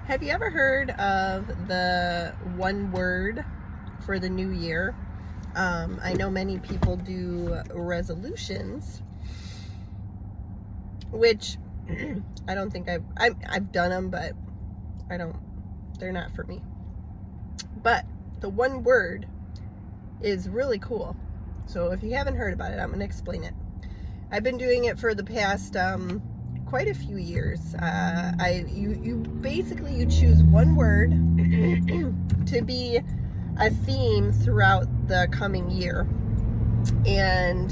Have you ever heard of the one word for the new year? I know many people do resolutions, which I don't think I've done them, but they're not for me. But the one word is really cool. So if you haven't heard about it, I'm going to explain it. I've been doing it for the past quite a few years. You basically choose one word to be a theme throughout the coming year. And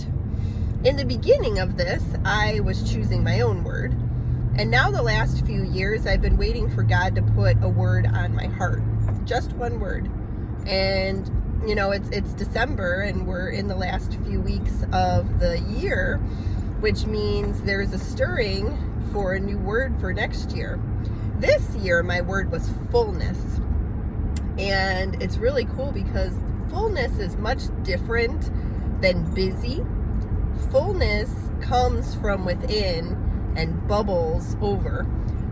in the beginning of this, I was choosing my own word. And now the last few years, I've been waiting for God to put a word on my heart. Just one word. And you know, it's December and we're in the last few weeks of the year, which means there's a stirring for a new word for next year. This year, my word was fullness. And it's really cool because fullness is much different than busy. Fullness comes from within and bubbles over.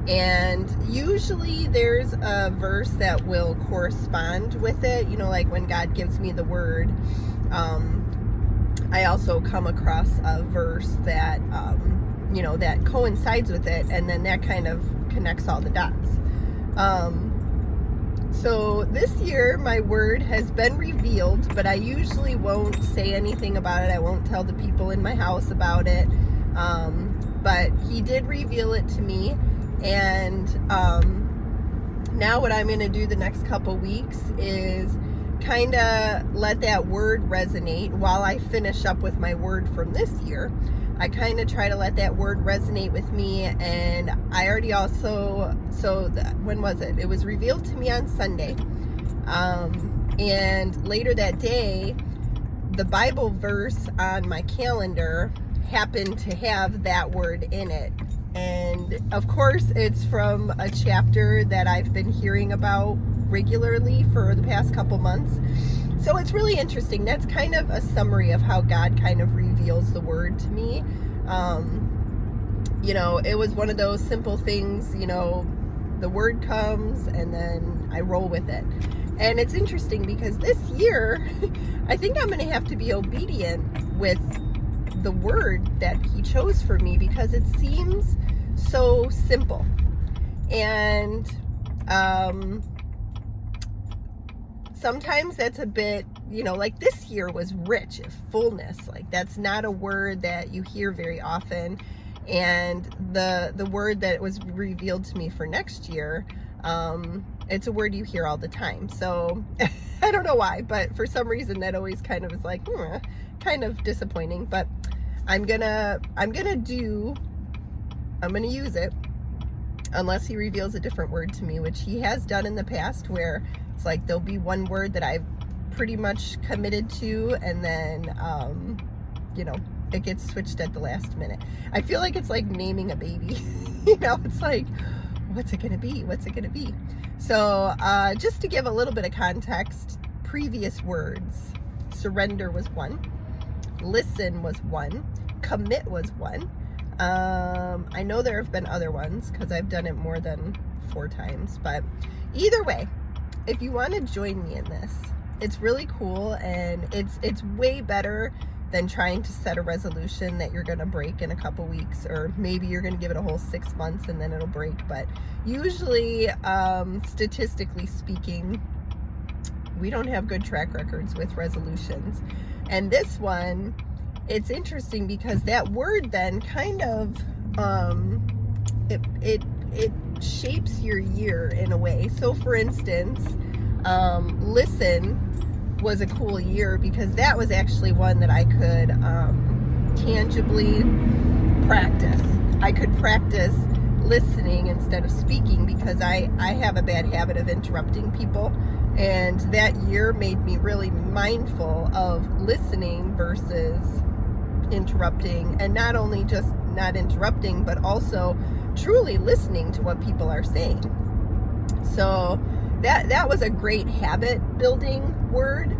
And usually there's a verse that will correspond with it. You know, like when God gives me the word, I also come across a verse that, that coincides with it. And then that kind of connects all the dots. So this year, my word has been revealed, but I usually won't say anything about it. I won't tell the people in my house about it. But he did reveal it to me. And now what I'm going to do the next couple weeks is kind of let that word resonate while I finish up with my word from this year. I kind of try to let that word resonate with me. And I already also, when was it? It was revealed to me on Sunday. And later that day, the Bible verse on my calendar happened to have that word in it. And of course, it's from a chapter that I've been hearing about regularly for the past couple months. So it's really interesting. That's kind of a summary of how God kind of reveals the word to me. It was one of those simple things, the word comes and then I roll with it. And it's interesting because this year, I think I'm going to have to be obedient with the word that he chose for me because it seems so simple. And sometimes that's a bit, like this year was rich, fullness. Like that's not a word that you hear very often. And the word that was revealed to me for next year, it's a word you hear all the time. So I don't know why, but for some reason that always kind of is like, kind of disappointing. But I'm gonna use it unless he reveals a different word to me, which he has done in the past, where it's like there'll be one word that I've pretty much committed to, and then it gets switched at the last minute. I feel like it's like naming a baby. It's like, what's it gonna be? So just to give a little bit of context, previous words: surrender was one, listen was one, commit was one. I know there have been other ones because I've done it more than 4 times, but either way, if you want to join me in this, it's really cool, and it's way better than trying to set a resolution that you're going to break in a couple weeks, or maybe you're going to give it a whole 6 months and then it'll break. But usually, statistically speaking, we don't have good track records with resolutions. And this one, it's interesting because that word then kind of it shapes your year in a way. So for instance, listen was a cool year because that was actually one that I could tangibly practice. I could practice listening instead of speaking because I have a bad habit of interrupting people. And that year made me really mindful of listening versus interrupting, and not only just not interrupting, but also truly listening to what people are saying. So that was a great habit building word.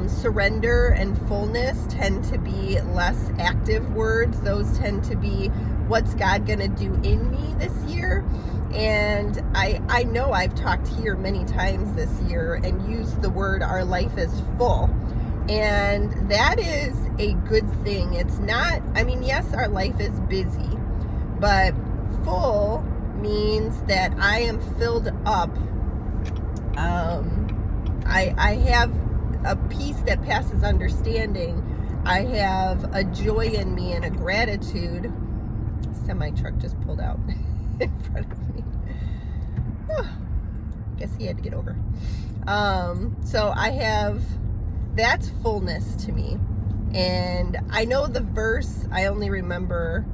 Surrender and fullness tend to be less active words. Those tend to be what's God gonna do in me this year. And I know I've talked here many times this year and used the word our life is full. And that is a good thing. It's not, I mean, yes, our life is busy, but full means that I am filled up. I have a peace that passes understanding. I have a joy in me and a gratitude. Semi-truck just pulled out in front of me. Oh, guess he had to get over. So I have, that's fullness to me. And I know the verse, I only remember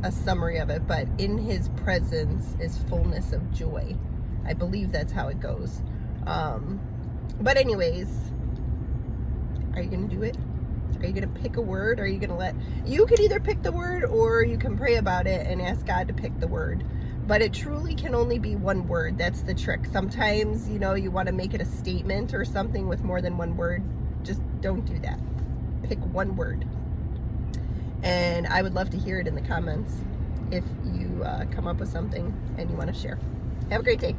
a summary of it, but in his presence is fullness of joy. I believe that's how it goes. But anyways, are you gonna do it? Are you gonna pick a word? Or are you gonna you could either pick the word or you can pray about it and ask God to pick the word. But it truly can only be one word. That's the trick. Sometimes, you know, you want to make it a statement or something with more than one word. Just don't do that. Pick one word. And I would love to hear it in the comments if you come up with something and you want to share. Have a great day.